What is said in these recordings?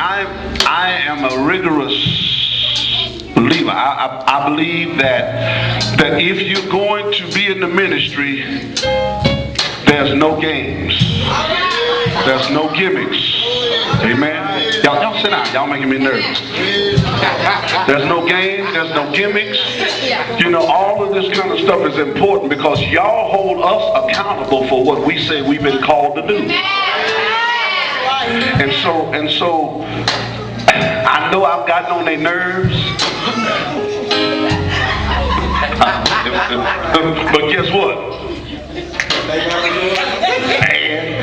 I am a rigorous believer. I believe that if you're going to be in the ministry, there's no games. There's no gimmicks. Amen. Y'all sit down. Y'all making me nervous. There's no games. There's no gimmicks. You know, all of this kind of stuff is important because y'all hold us accountable for what we say we've been called to do. And so I know I've gotten on their nerves. But guess what?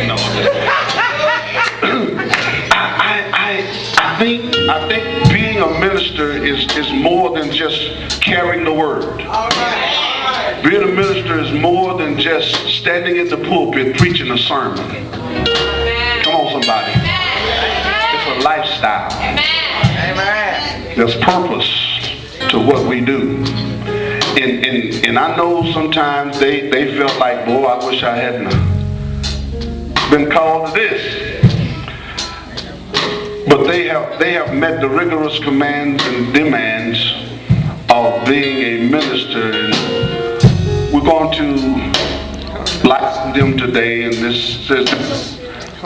No. I think being a minister is more than just carrying the word. Being a minister is more than just standing in the pulpit preaching a sermon. Come on, somebody. It's a lifestyle. There's purpose to what we do. And I know sometimes they felt like, boy, I wish I hadn't been called to this. But they have met the rigorous commands and demands of being a minister, and we're going to license them today. And this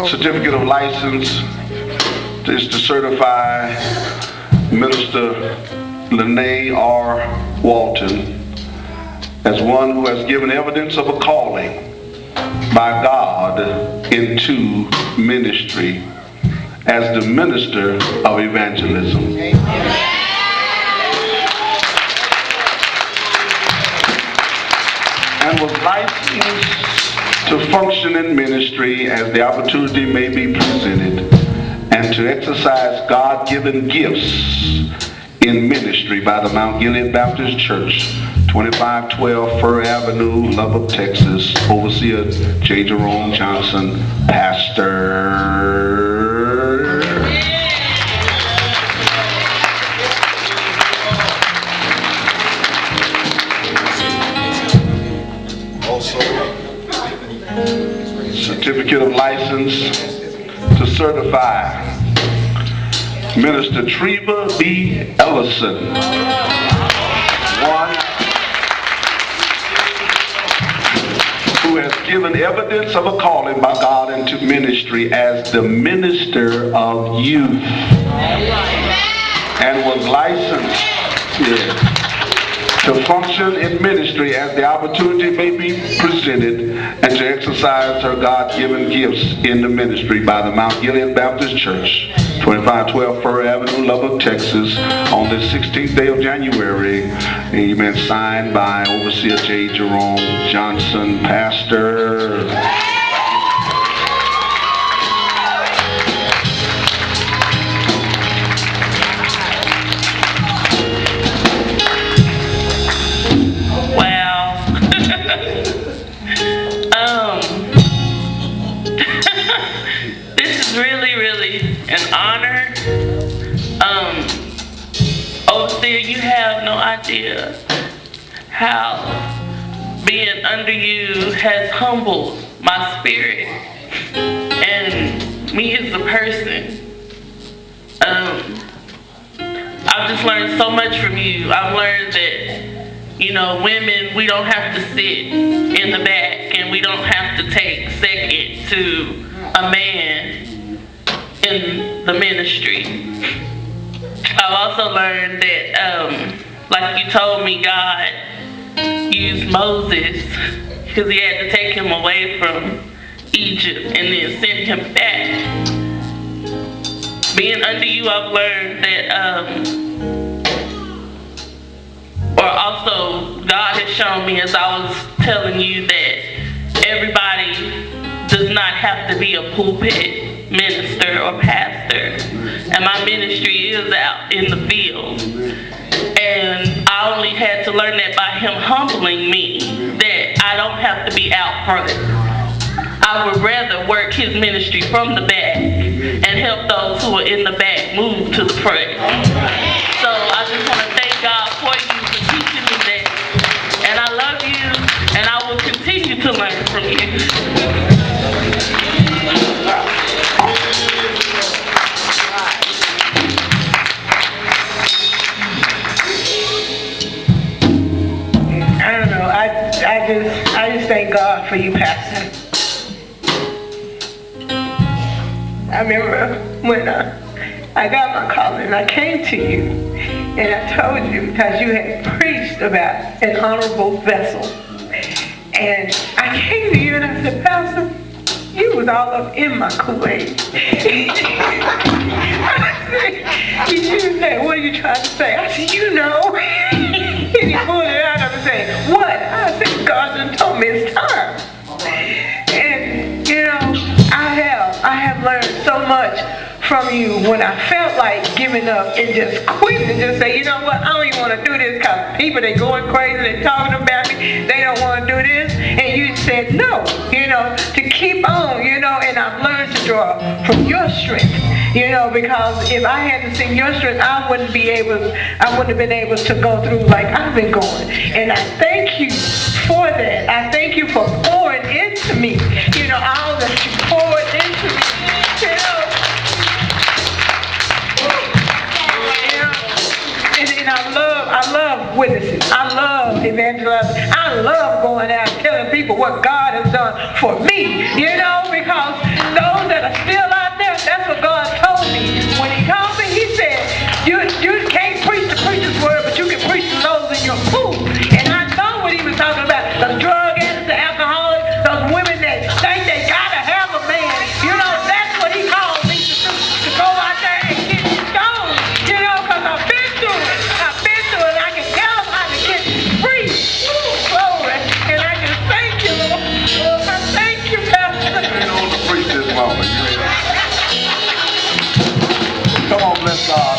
certificate of license is to certify Minister Lene R. Walton as one who has given evidence of a calling by God into ministry as the minister of evangelism. And was licensed to function in ministry as the opportunity may be presented and to exercise God-given gifts in ministry by the Mount Gilead Baptist Church, 2512 Fur Avenue, Lubbock, Texas. Overseer J. Jerome Johnson, pastor. Also, certificate of license to certify Minister Treva B. Ellison, one who has given evidence of a calling by God into ministry as the minister of youth and was licensed to function in ministry as the opportunity may be presented and to exercise her God-given gifts in the ministry by the Mount Gilead Baptist Church, 2512 Fur Avenue, Lubbock, Texas, on the 16th day of January. Amen. Signed by Overseer J. Jerome Johnson, pastor. An honor. Overseer, you have no idea how being under you has humbled my spirit and me as a person. I've just learned so much from you. I've learned that, you know, women, we don't have to sit in the back and we don't have to take second to a man in the ministry. I've also learned that, like you told me, God used Moses because he had to take him away from Egypt and then send him back. Being under you, I've learned that, or also God has shown me as I was telling you that everybody does not have to be a pulpit minister or pastor, and my ministry is out in the field, and I only had to learn that by him humbling me, that I don't have to be out front. I would rather work his ministry from the back and help those who are in the back move to the front. So I just want to thank God for you for teaching me that, and I love you, and I will continue to learn from you. God for you, Pastor. I remember when I got my calling, I came to you and I told you because you had preached about an honorable vessel. And I came to you and I said, Pastor, you was all up in my Kool-Aid. You said, what are you trying to say? I said, you know. And he pulled it out of me and said, what? I said, God done told me it's time. And, you know, I have learned so much from you when I felt like giving up and just quitting and just say, you know what, I don't even want to do this because people, they going crazy, they talking about me, they don't want to do this. And you said no, you know, to keep on, you know, and I've learned to draw from your strength, you know, because if I hadn't seen your strength, I wouldn't have been able to go through like I've been going. And I thank you for that. I thank you for pouring into me, you know, all that you poured into me, you know. And I love witnessing. I love evangelizing. I love going out and telling people what God has done for me. You know, because those that are still out there, that's what God told me. When he called me, he said, you can't preach the preacher's word, but you can preach to those in your food. And I know what he was talking about. The drug addicts, the alcoholics, those women that think they gotta have a man. You know, that's what he called me to do. To go out there and get stoned. You know, because I've been through it. I can tell them how to get free. Glory. And I just thank you, Lord. I thank you, Pastor. You ain't on the preach this moment. Come on, bless God.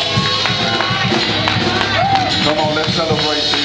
Come on, let's celebrate.